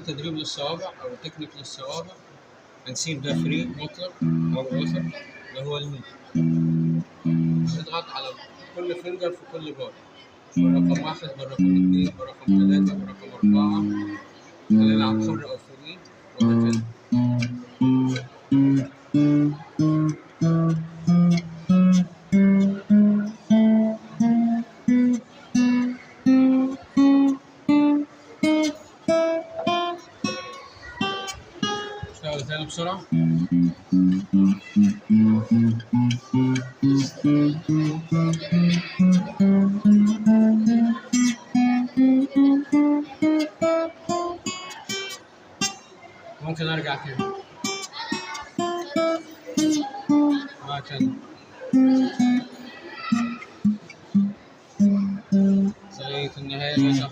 تدريب للصوابع أو تكنيك للصوابع. هنسيب ده فري مطلق أو آخر اللي هو الميل. نضغط على كل فينجر في كل بار، برقم 1 برقم 2 برقم 3 برقم 4، هنلعب حر أو فري وهكذا. اشتغل تاني بسرعة. ممكن أرجع تاني وهكذا. زي في النهاية زي صح.